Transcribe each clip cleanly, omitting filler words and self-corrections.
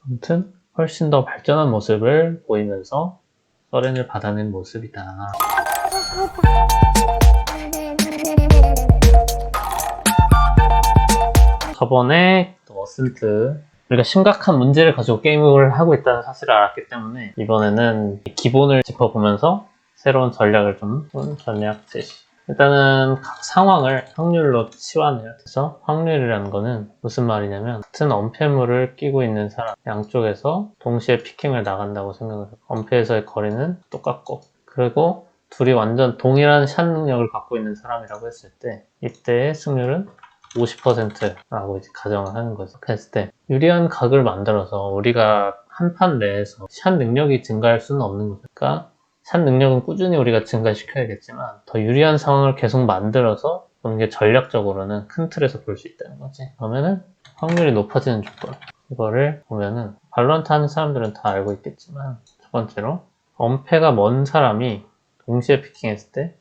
아무튼 훨씬 더 발전한 모습을 보이면서 서렌을 받아낸 모습이다. 저번에 어센트 우리가 심각한 문제를 가지고 게임을 하고 있다는 사실을 알았기 때문에 이번에는 기본을 짚어보면서 새로운 전략을 전략 제시. 일단은 각 상황을 확률로 치환해요. 그래서 확률이라는 거는 무슨 말이냐면 같은 엄폐물을 끼고 있는 사람 양쪽에서 동시에 피킹을 나간다고 생각을 해요. 엄폐에서의 거리는 똑같고, 그리고 둘이 완전 동일한 샷 능력을 갖고 있는 사람이라고 했을 때 이때의 승률은 50%라고 이제 가정을 하는 거죠. 그렇게 했을 때 유리한 각을 만들어서 우리가 한 판 내에서 샷 능력이 증가할 수는 없는 거죠. 그러니까 샷 능력은 꾸준히 우리가 증가시켜야겠지만 더 유리한 상황을 계속 만들어서 보는 게 전략적으로는 큰 틀에서 볼 수 있다는 거지. 그러면은 확률이 높아지는 조건, 이거를 보면은 발로란트 하는 사람들은 다 알고 있겠지만, 첫 번째로 엄폐가 먼 사람이 동시에 피킹했을 때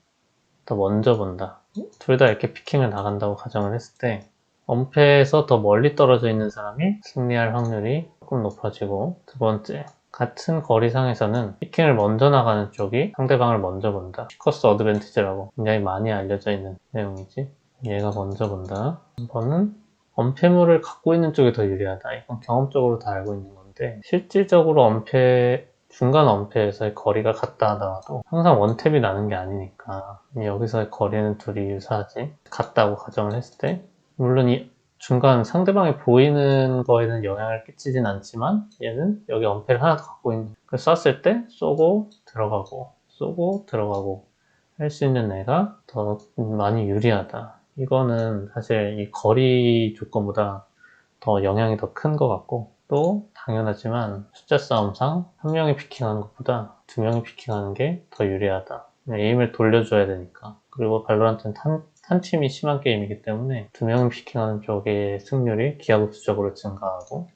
더 먼저 본다. 둘 다 이렇게 피킹을 나간다고 가정을 했을 때 엄폐에서 더 멀리 떨어져 있는 사람이 승리할 확률이 조금 높아지고, 두 번째, 같은 거리상에서는 피킹을 먼저 나가는 쪽이 상대방을 먼저 본다. 피커스 어드밴티지라고 굉장히 많이 알려져 있는 내용이지. 얘가 먼저 본다. 한 번은 엄폐물을 갖고 있는 쪽이 더 유리하다. 이건 경험적으로 다 알고 있는 건데, 실질적으로 중간 엄폐에서의 거리가 같다 하더라도 항상 원탭이 나는 게 아니니까 여기서의 거리는 둘이 유사하지, 같다고 가정을 했을 때, 물론 이 중간 상대방이 보이는 거에는 영향을 끼치진 않지만 얘는 여기 엄폐를 하나 더 갖고 있는, 쐈을 때 쏘고 들어가고 할 수 있는 애가 더 많이 유리하다. 이거는 사실 이 거리 조건보다 더 영향이 더 큰 것 같고, 또 당연하지만 숫자 싸움상 한 명이 피킹하는 것보다 두 명이 피킹하는 게 더 유리하다. 에임을 돌려줘야 되니까. 그리고 발로란트는 탄침이 심한 게임이기 때문에 두 명이 피킹하는 쪽의 승률이 기하급수적으로 증가하고,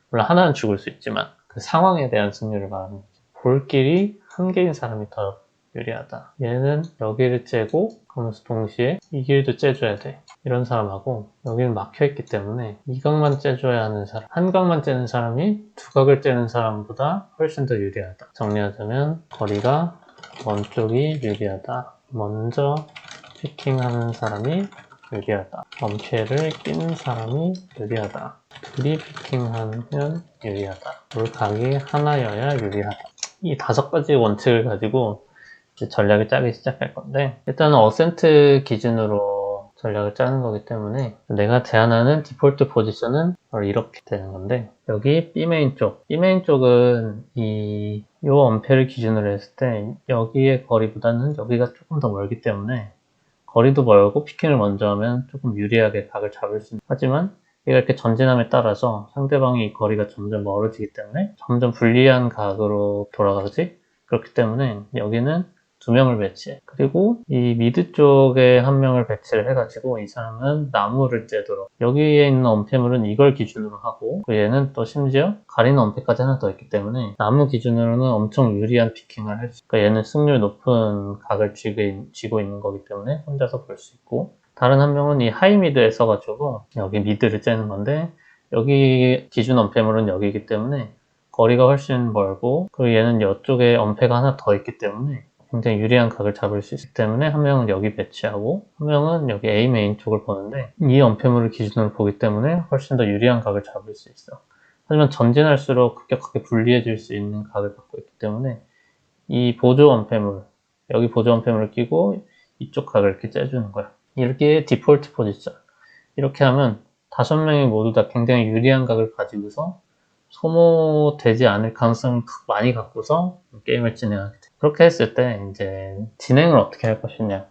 물론 하나는 죽을 수 있지만 그 상황에 대한 승률을 말하는 거죠. 볼 길이 한 개인 사람이 더 유리하다. 얘는 여기를 째고 그러면서 동시에 이 길도 째줘야 돼. 이런 사람하고 여기는 막혀있기 때문에 이 각만 째줘야 하는 사람, 한 각만 째는 사람이 두 각을 째는 사람보다 훨씬 더 유리하다. 정리하자면 거리가 먼 쪽이 유리하다. 먼저 피킹하는 사람이 유리하다. 엄폐를 낀 사람이 유리하다. 둘이 피킹하면 유리하다. 물각이 하나여야 유리하다. 이 5가지 원칙을 가지고 이제 전략을 짜기 시작할 건데, 일단은 어센트 기준으로 전략을 짜는 거기 때문에 내가 제안하는 디폴트 포지션은 바로 이렇게 되는 건데, 여기 B메인 쪽은 요 엄폐를 기준으로 했을 때 여기의 거리보다는 여기가 조금 더 멀기 때문에 거리도 멀고 피킹을 먼저 하면 조금 유리하게 각을 잡을 수 있는, 하지만 얘가 이렇게 전진함에 따라서 상대방이 이 거리가 점점 멀어지기 때문에 점점 불리한 각으로 돌아가지. 그렇기 때문에 여기는 2명을 배치해. 그리고 이 미드 쪽에 1명을 배치를 해가지고 이 사람은 나무를 째도록, 여기에 있는 엄폐물은 이걸 기준으로 하고, 얘는 또 심지어 가리는 엄폐까지 하나 더 있기 때문에 나무 기준으로는 엄청 유리한 피킹을 할 수, 그러니까 얘는 승률 높은 각을 쥐고 있는 거기 때문에 혼자서 볼 수 있고, 다른 1명은 이 하이 미드에 써가지고 여기 미드를 째는 건데, 여기 기준 엄폐물은 여기이기 때문에 거리가 훨씬 멀고, 그리고 얘는 이쪽에 엄폐가 하나 더 있기 때문에 굉장히 유리한 각을 잡을 수 있기 때문에 1명은 여기 배치하고 1명은 여기 A 메인 쪽을 보는데, 이 엄폐물을 기준으로 보기 때문에 훨씬 더 유리한 각을 잡을 수 있어. 하지만 전진할수록 급격하게 불리해질 수 있는 각을 갖고 있기 때문에 이 보조 엄폐물, 여기 보조 엄폐물을 끼고 이쪽 각을 이렇게 째주는 거야. 이렇게 디폴트 포지션. 이렇게 하면 5명이 모두 다 굉장히 유리한 각을 가지고서 소모되지 않을 가능성을 많이 갖고서 게임을 진행하게 돼. 그렇게 했을 때 이제 진행을 어떻게 할 것이냐.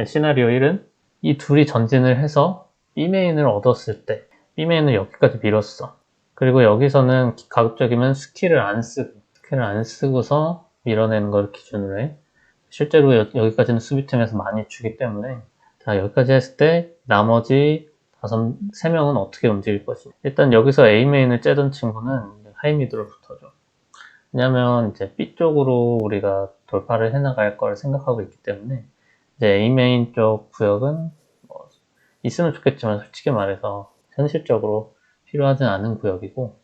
시나리오 1은 이 둘이 전진을 해서 B메인을 얻었을 때, B메인을 여기까지 밀었어. 그리고 여기서는 가급적이면 스킬을 안 쓰고서 밀어내는 걸 기준으로 해. 실제로 여기까지는 수비팀에서 많이 주기 때문에, 자, 여기까지 했을 때 나머지 3명은 어떻게 움직일 것이냐. 일단 여기서 A메인을 째던 친구는 하이미드로 붙어줘. 왜냐면 이제 B 쪽으로 우리가 돌파를 해나갈 걸 생각하고 있기 때문에, 이제 A메인 쪽 구역은 뭐 있으면 좋겠지만 솔직히 말해서 현실적으로 필요하진 않은 구역이고,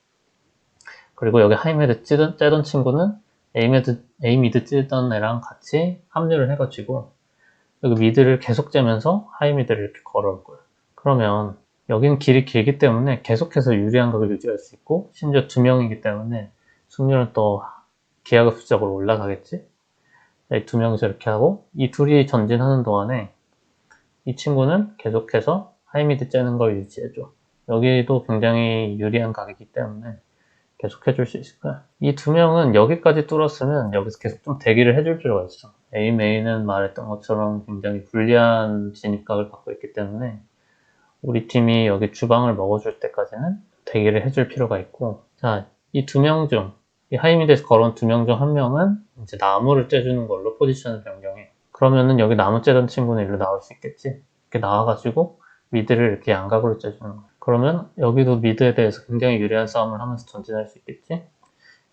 그리고 여기 하이미드 째던 친구는 A 미드 째던 애랑 같이 합류를 해가지고 여기 미드를 계속 째면서 하이미드를 이렇게 걸어올 거예요. 그러면 여기는 길이 길기 때문에 계속해서 유리한 각을 유지할 수 있고 심지어 두 명이기 때문에 승률은 또 기하급수적으로 올라가겠지. 이 두 명이서 이렇게 하고 이 둘이 전진하는 동안에 이 친구는 계속해서 하이미드 째는 걸 유지해줘. 여기도 굉장히 유리한 각이기 때문에 계속 해줄 수 있을 거야. 이 두 명은 여기까지 뚫었으면 여기서 계속 좀 대기를 해줄 필요가 있어. A 메인은 말했던 것처럼 굉장히 불리한 진입각을 갖고 있기 때문에 우리 팀이 여기 주방을 먹어줄 때까지는 대기를 해줄 필요가 있고, 자, 이 두 명 중, 이 하이미드에서 걸어온 두 명 중 한 명은 이제 나무를 째주는 걸로 포지션을 변경해. 그러면은 여기 나무 째던 친구는 일로 나올 수 있겠지? 이렇게 나와가지고 미드를 이렇게 양각으로 째주는 거야. 그러면 여기도 미드에 대해서 굉장히 유리한 싸움을 하면서 전진할 수 있겠지?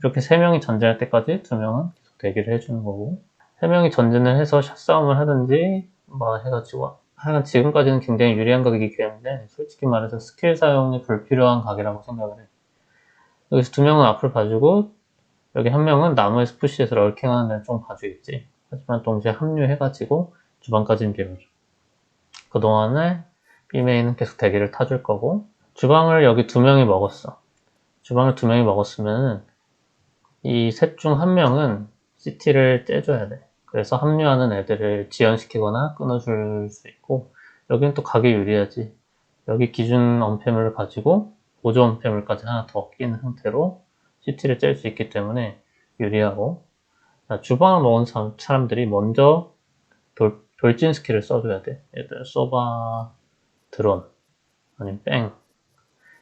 이렇게 세 명이 전진할 때까지 두 명은 계속 대기를 해주는 거고, 세 명이 전진을 해서 샷 싸움을 하든지 뭐 해가지고 하여간 지금까지는 굉장히 유리한 각이기 때문에 솔직히 말해서 스킬 사용이 불필요한 각이라고 생각을 해. 여기서 두 명은 앞을 봐주고 여기 한 명은 나무에서 푸시해서 럴킹하는 데를 좀 봐주겠지. 하지만 동시에 합류해가지고 주방까지는 밀어줘. 그동안에 B메인은 계속 대기를 타줄 거고, 주방을 여기 두 명이 먹었어. 주방을 두 명이 먹었으면 이 셋 중 한 명은 CT를 째줘야 돼. 그래서 합류하는 애들을 지연시키거나 끊어줄 수 있고, 여기는 또 각이 유리하지. 여기 기준 언패물을 가지고 보조 언패물까지 하나 더 끼는 상태로 CT를 짤 수 있기 때문에 유리하고, 자, 주방을 먹은 사람들이 먼저 돌진 스킬을 써줘야 돼. 예를 들어 소바, 드론, 아니면 뺑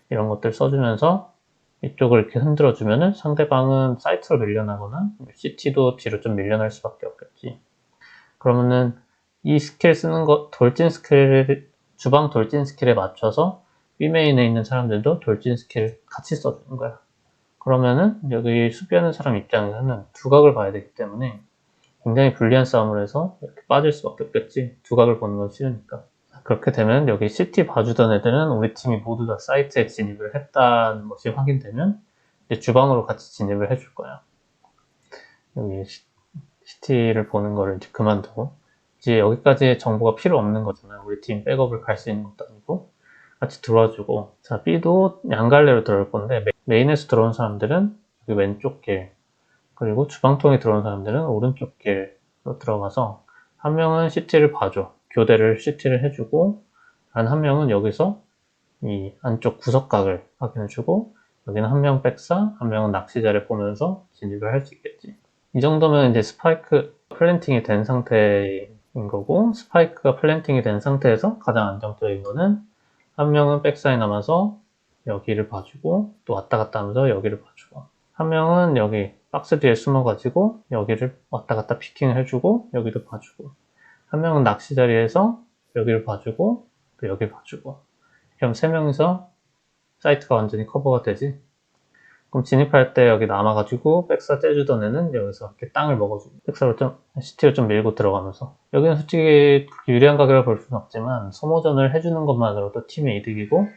이런 것들 써주면서 이쪽을 이렇게 흔들어주면은 상대방은 사이트로 밀려나거나 CT도 뒤로 좀 밀려날 수밖에 없겠지. 그러면은 이 스킬 쓰는 거, 주방 돌진 스킬에 맞춰서 B메인에 있는 사람들도 돌진 스킬을 같이 써주는 거야. 그러면은 여기 수비하는 사람 입장에서는 두각을 봐야 되기 때문에 굉장히 불리한 싸움을 해서 이렇게 빠질 수밖에 없겠지. 두각을 보는 건 싫으니까. 그렇게 되면 여기 CT 봐주던 애들은 우리 팀이 모두 다 사이트에 진입을 했다는 것이 확인되면 이제 주방으로 같이 진입을 해줄 거야. 여기 CT를 보는 거를 이제 그만두고 이제 여기까지의 정보가 필요 없는 거잖아요. 우리 팀 백업을 갈 수 있는 것도 아니고 같이 들어와주고, 자, B도 양갈래로 들어올 건데 메인에서 들어온 사람들은 여기 왼쪽 길, 그리고 주방통에 들어온 사람들은 오른쪽 길로 들어가서 한 명은 CT를 봐줘. 교대를 CT를 해주고, 한 명은 여기서 이 안쪽 구석각을 확인해주고, 여기는 한 명 백사, 한 명은 낚시자를 보면서 진입을 할 수 있겠지. 이 정도면 이제 스파이크 플랜팅이 된 상태인 거고, 스파이크가 플랜팅이 된 상태에서 가장 안정적인 거는 한 명은 백사에 남아서 여기를 봐주고, 또 왔다 갔다 하면서 여기를 봐주고, 한 명은 여기 박스 뒤에 숨어가지고 여기를 왔다 갔다 피킹을 해주고 여기도 봐주고, 한 명은 낚시 자리에서 여기를 봐주고 또 여기를 봐주고, 그럼 세 명이서 사이트가 완전히 커버가 되지. 그럼 진입할 때 여기 남아가지고 백사 째주던 애는 여기서 이렇게 땅을 먹어주고 백사로 좀 CT를 좀 밀고 들어가면서, 여기는 솔직히 유리한 가격을 볼 수는 없지만 소모전을 해주는 것만으로도 팀의 이득이고,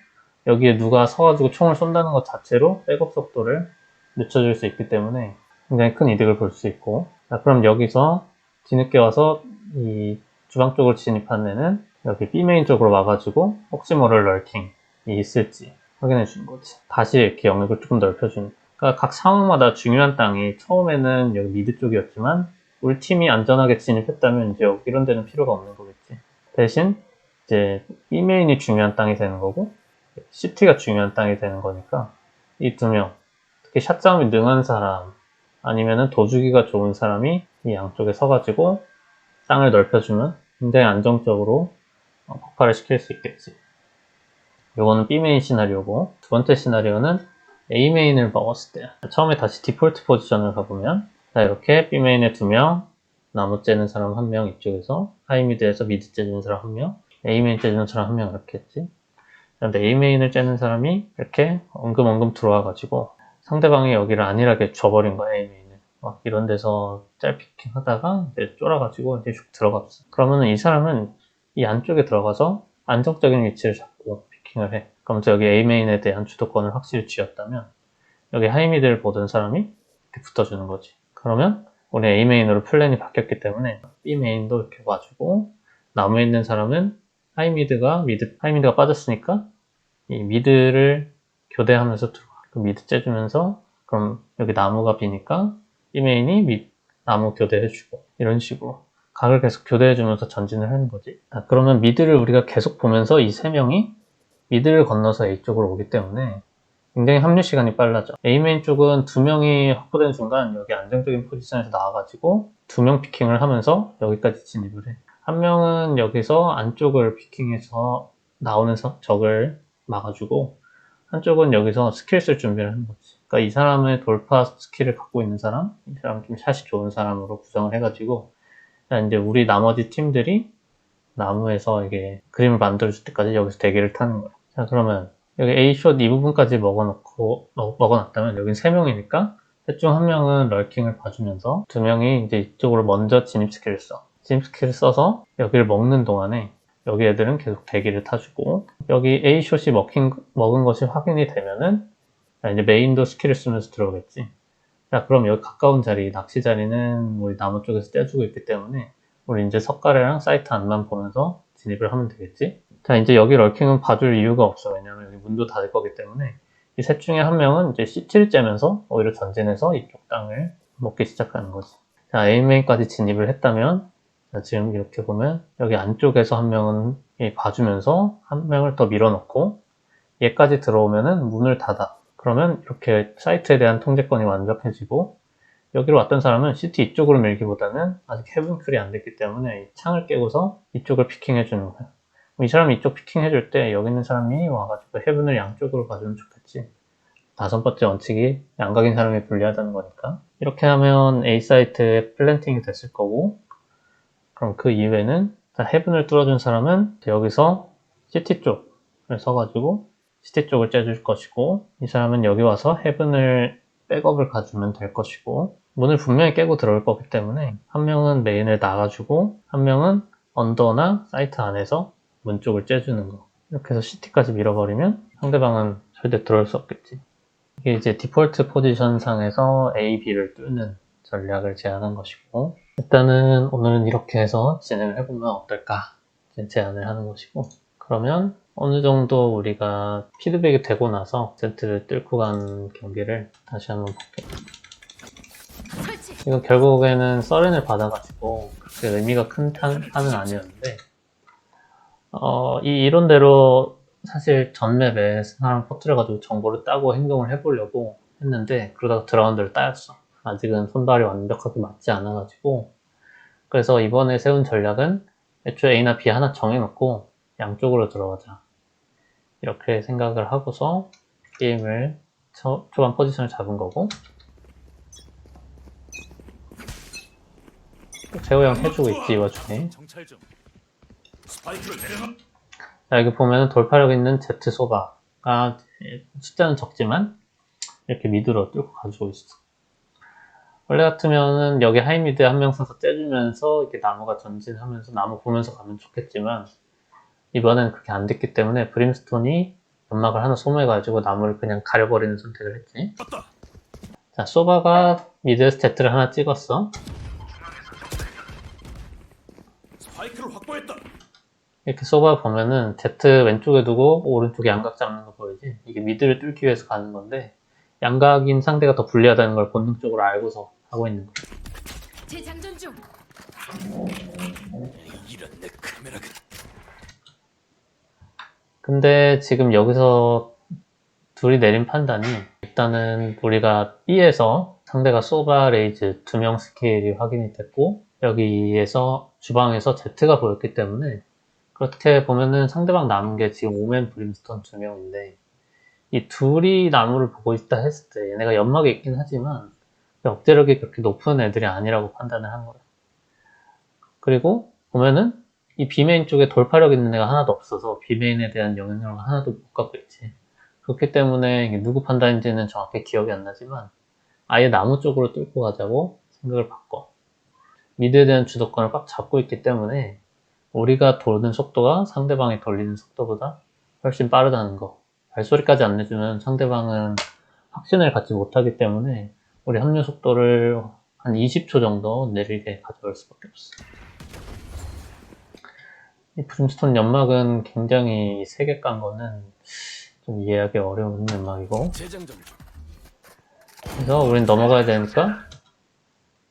여기에 누가 서가지고 총을 쏜다는 것 자체로 백업 속도를 늦춰줄 수 있기 때문에 굉장히 큰 이득을 볼 수 있고, 자, 그럼 여기서 뒤늦게 와서 이 주방 쪽으로 진입한 애는 여기 B메인 쪽으로 와가지고 혹시 모를 럴킹이 있을지 확인해 주는 거지. 다시 이렇게 영역을 조금 넓혀주는. 그러니까 각 상황마다 중요한 땅이 처음에는 여기 미드 쪽이었지만 우리 팀이 안전하게 진입했다면 이제 이런 데는 필요가 없는 거겠지. 대신 이제 B메인이 중요한 땅이 되는 거고 CT가 중요한 땅이 되는 거니까 이 두 명, 특히 샷 싸움이 능한 사람 아니면은 도주기가 좋은 사람이 이 양쪽에 서가지고 땅을 넓혀주면 굉장히 안정적으로 폭발을 시킬 수 있겠지. 요거는 B메인 시나리오고, 두 번째 시나리오는 A메인을 먹었을 때 처음에 다시 디폴트 포지션을 가보면, 자, 이렇게 B메인에 두 명, 나무 째는 사람 한 명, 이쪽에서 하이미드에서 미드 째는 사람 한 명, A메인 째는 사람 한 명 이렇게 했지. 그런데 A메인을 째는 사람이 이렇게 엉금엉금 들어와가지고 상대방이 여기를 안일하게 줘버린 거야. A메인을 막 이런 데서 짤피킹 하다가 이제 쫄아가지고 이제 슉 들어갔어. 그러면은 이 사람은 이 안쪽에 들어가서 안정적인 위치를 잡고 피킹을 해. 그러면서 여기 A메인에 대한 주도권을 확실히 쥐었다면 여기 하이미드를 보던 사람이 이렇게 붙어주는 거지. 그러면 우리 A 메인으로 플랜이 바뀌었기 때문에 B 메인도 이렇게 봐주고, 나무에 있는 사람은 하이미드가 빠졌으니까 이 미드를 교대하면서 들어와. 그 미드 째주면서, 그럼 여기 나무가 비니까 B 메인이 나무 교대해주고, 이런 식으로 각을 계속 교대해주면서 전진을 하는 거지. 그러면 미드를 우리가 계속 보면서 이 세 명이 미드를 건너서 A 쪽으로 오기 때문에 굉장히 합류 시간이 빨라져. A메인 쪽은 두 명이 확보된 순간 여기 안정적인 포지션에서 나와가지고 두 명 피킹을 하면서 여기까지 진입을 해. 한 명은 여기서 안쪽을 피킹해서 나오는 적을 막아주고, 한쪽은 여기서 스킬 쓸 준비를 하는 거지. 그러니까 이 사람의 돌파 스킬을 갖고 있는 사람, 이 사람 좀 샷이 좋은 사람으로 구성을 해가지고, 이제 우리 나머지 팀들이 나무에서 이게 그림을 만들어줄 때까지 여기서 대기를 타는 거야. 자, 그러면 여기 A숏 이 부분까지 먹어놨다면 여긴 3명이니까 셋 중 한 명은 럴킹을 봐주면서 두 명이 이제 이쪽으로 먼저 진입 스킬을 써. 진입 스킬을 써서 여기를 먹는 동안에 여기 애들은 계속 대기를 타주고, 여기 A숏이 먹은 것이 확인이 되면은 이제 메인도 스킬을 쓰면서 들어오겠지. 자, 그럼 여기 가까운 자리, 낚시 자리는 우리 나무 쪽에서 떼주고 있기 때문에 우리 이제 석가래랑 사이트 안만 보면서 진입을 하면 되겠지. 자, 이제 여기 럴킹은 봐줄 이유가 없어. 왜냐면 여기 문도 닫을 거기 때문에 이 셋 중에 한 명은 이제 CT를 째면서 오히려 전진해서 이쪽 땅을 먹기 시작하는 거지. 자, A메인까지 진입을 했다면, 자, 지금 이렇게 보면 여기 안쪽에서 한 명은 봐주면서 한 명을 더 밀어넣고 얘까지 들어오면은 문을 닫아. 그러면 이렇게 사이트에 대한 통제권이 완벽해지고, 여기로 왔던 사람은 CT 이쪽으로 밀기보다는 아직 헤븐클이 안 됐기 때문에 창을 깨고서 이쪽을 피킹해주는 거야. 이 사람이 이쪽 피킹해줄 때 여기 있는 사람이 와가지고 헤븐을 양쪽으로 봐주면 좋겠지. 5번째 원칙이 양각인 사람이 불리하다는 거니까. 이렇게 하면 A 사이트에 플랜팅이 됐을 거고, 그럼 그 이후에는 헤븐을 뚫어준 사람은 여기서 CT 쪽을 서가지고 CT 쪽을 째줄 것이고, 이 사람은 여기 와서 헤븐을 백업을 가주면 될 것이고, 문을 분명히 깨고 들어올 거기 때문에 한 명은 메인을 나가주고 한 명은 언더나 사이트 안에서 문 쪽을 째주는 거. 이렇게 해서 CT까지 밀어버리면 상대방은 절대 들어올 수 없겠지. 이게 이제 디폴트 포지션 상에서 A, B를 뚫는 전략을 제안한 것이고, 일단은 오늘은 이렇게 해서 진행을 해보면 어떨까 제안을 하는 것이고, 그러면 어느 정도 우리가 피드백이 되고 나서 세트를 뚫고 간 경기를 다시 한번 볼게요. 이거 결국에는 서렌을 받아가지고 그렇게 의미가 큰 판은 아니었는데, 이 이론대로 사실 전 맵에 사람 퍼뜨려가지고 정보를 따고 행동을 해보려고 했는데 그러다가 드라운드를 따였어. 아직은 손발이 완벽하게 맞지 않아가지고. 그래서 이번에 세운 전략은 애초에 A나 B 하나 정해놓고 양쪽으로 들어가자, 이렇게 생각을 하고서 게임을 초반 포지션을 잡은 거고, 재호 형 해주고 있지 이 와중에. 자, 여기 보면 돌파력 있는 Z 소바가 숫자는 적지만 이렇게 미드로 뚫고 가지고 있어. 원래 같으면은 여기 하이미드 한 명 써서 째주면서 이렇게 나무가 전진하면서 나무 보면서 가면 좋겠지만, 이번엔 그렇게 안 됐기 때문에 브림스톤이 연막을 하나 소모해가지고 나무를 그냥 가려버리는 선택을 했지. 자, 소바가 미드 스태트를 하나 찍었어. 스파이크를 확보했다. 이렇게 소바 보면은 Z 왼쪽에 두고 오른쪽에 양각 잡는 거 보이지? 이게 미드를 뚫기 위해서 가는 건데, 양각인 상대가 더 불리하다는 걸 본능적으로 알고서 하고 있는 거야. 재장전 중. 이런 내 카메라가. 근데 지금 여기서 둘이 내린 판단이, 일단은 우리가 B에서 상대가 소바 레이즈 2명 스케일이 확인이 됐고, 여기에서 주방에서 Z가 보였기 때문에, 그렇게 보면은 상대방 남은 게 지금 오맨 브림스톤 2명인데, 이 둘이 나무를 보고 있다 했을 때 얘네가 연막에 있긴 하지만 억제력이 그렇게 높은 애들이 아니라고 판단을 한 거야. 그리고 보면은 이 B메인 쪽에 돌파력 있는 애가 하나도 없어서 B메인에 대한 영향력을 하나도 못 갖고 있지. 그렇기 때문에 이게 누구 판단인지는 정확히 기억이 안 나지만 아예 나무 쪽으로 뚫고 가자고 생각을 바꿔. 미드에 대한 주도권을 꽉 잡고 있기 때문에 우리가 도는 속도가 상대방이 돌리는 속도보다 훨씬 빠르다는 거. 발소리까지 안 내주면 상대방은 확신을 갖지 못하기 때문에 우리 합류 속도를 한 20초 정도 느리게 가져올 수밖에 없어. 이 브림스톤 연막은 굉장히 세게 깐 거는 좀 이해하기 어려운 연막이고, 재장전 중. 그래서 우린 넘어가야 되니까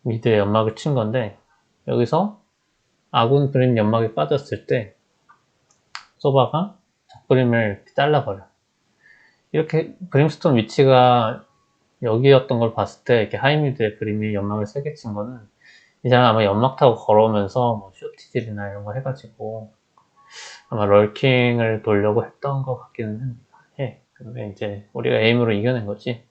미드에 연막을 친 건데, 여기서 아군 브림 연막이 빠졌을 때 소바가 적브림을 잘라버려. 이렇게 브림스톤 위치가 여기였던 걸 봤을 때 이렇게 하이미드에 브림이 연막을 세게 친 거는 이 사람 아마 연막 타고 걸어오면서 뭐 쇼티질이나 이런 거 해가지고 아마 럴킹을 돌려고 했던 것 같기는 해. 근데 이제 우리가 에임으로 이겨낸 거지.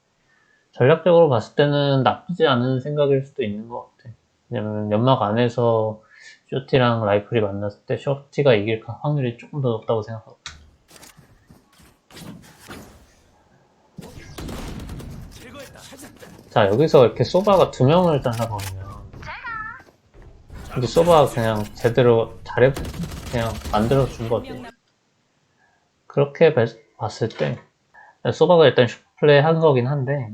전략적으로 봤을 때는 나쁘지 않은 생각일 수도 있는 것 같아. 왜냐면 연막 안에서 쇼티랑 라이플이 만났을 때 쇼티가 이길 확률이 조금 더 높다고 생각하고. 제거했다. 찾았다. 자, 여기서 이렇게 소바가 두 명을 잘라버리면 이제 소바가 그냥 제대로 그냥 만들어준 거지. 그렇게 봤을 때 소바가 일단 슈플레이 한 거긴 한데,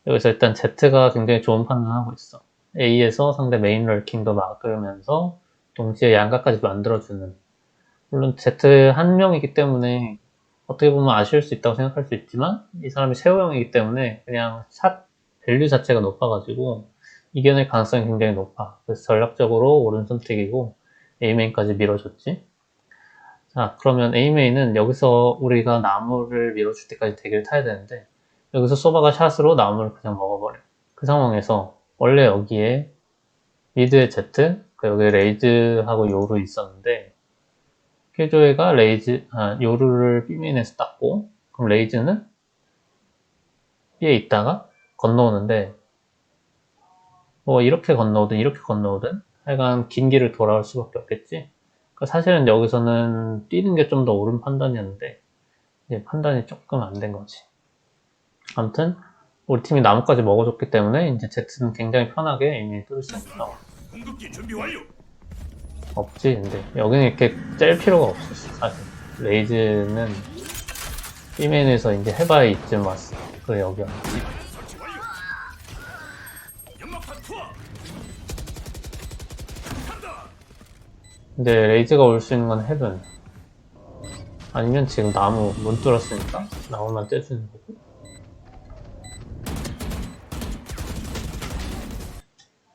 여기서 일단 Z가 굉장히 좋은 판단을 하고 있어. A에서 상대 메인 럴킹도 막으면서 동시에 양각까지 만들어주는. 물론 Z 한 명이기 때문에 어떻게 보면 아쉬울 수 있다고 생각할 수 있지만, 이 사람이 세호형이기 때문에 그냥 샷 밸류 자체가 높아가지고 이겨낼 가능성이 굉장히 높아. 그래서 전략적으로 옳은 선택이고 A메인까지 밀어줬지. 자, 그러면 A메인은 여기서 우리가 나무를 밀어줄 때까지 대기를 타야 되는데, 여기서 소바가 샷으로 나무를 그냥 먹어버려. 그 상황에서 원래 여기에 미드에 Z, 여기 레이즈하고 요루 있었는데, 킬조이가 요루를 B메인에서 땄고, 그럼 레이즈는 B에 있다가 건너오는데, 뭐 이렇게 건너오든 이렇게 건너오든 하여간 긴 길을 돌아올 수밖에 없겠지. 그러니까 사실은 여기서는 뛰는 게 좀 더 옳은 판단이었는데, 이제 판단이 조금 안 된 거지. 아무튼 우리 팀이 나무까지 먹어줬기 때문에 이제 Z는 굉장히 편하게 이미 뚫을 수 있어. 공급기 준비 완료. 없지. 근데 여기는 이렇게 짤 필요가 없었어 사실. 레이즈는 B맨에서 이제 해봐야 이쯤 왔어. 그래 여기 왔지. 설치 완료. 연막탄 투하. 간다. 근데 레이즈가 올 수 있는 건 헤븐. 아니면 지금 나무 못 뚫었으니까 나무만 떼주는 거고.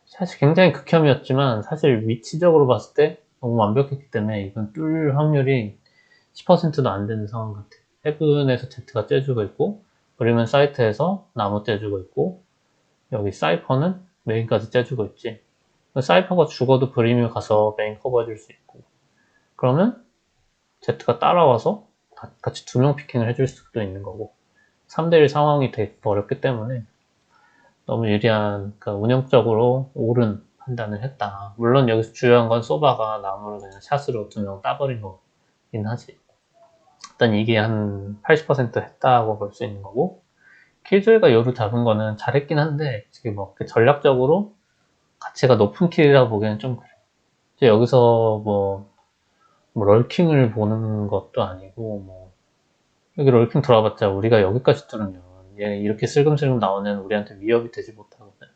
사실 굉장히 극혐이었지만 사실 위치적으로 봤을 때 너무 완벽했기 때문에 이건 뚫을 확률이 10%도 안 되는 상황 같아. 헤븐에서 Z가 째주고 있고, 브리면 사이트에서 나무 째주고 있고, 여기 사이퍼는 메인까지 째주고 있지. 사이퍼가 죽어도 브림이 가서 메인 커버해줄 수 있고, 그러면 Z가 따라와서 같이 두 명 피킹을 해줄 수도 있는 거고, 3대1 상황이 되게 어렵기 때문에 너무 유리한, 그러니까 운영적으로 옳은 판단을 했다. 물론 여기서 중요한 건 소바가 나무를 그냥 샷으로 두 명 따버린 거긴 하지. 일단 이게 한 80% 했다고 볼 수 있는 거고, 킬조이가 요루 잡은 거는 잘했긴 한데 지금 뭐 전략적으로 가치가 높은 킬이라고 보기에는 좀 그래. 이제 여기서 뭐 럴킹을 보는 것도 아니고, 뭐 여기 럴킹 돌아봤자 우리가 여기까지 뚫으면 얘 이렇게 슬금슬금 나오는 우리한테 위협이 되지 못하거든.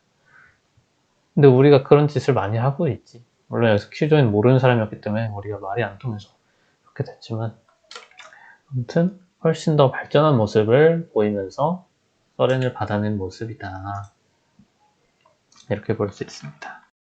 근데 우리가 그런 짓을 많이 하고 있지. 물론 여기서 킬조이는 모르는 사람이었기 때문에 우리가 말이 안 통해서 그렇게 됐지만, 아무튼 훨씬 더 발전한 모습을 보이면서 서렌을 받아낸 모습이다. 이렇게 볼 수 있습니다.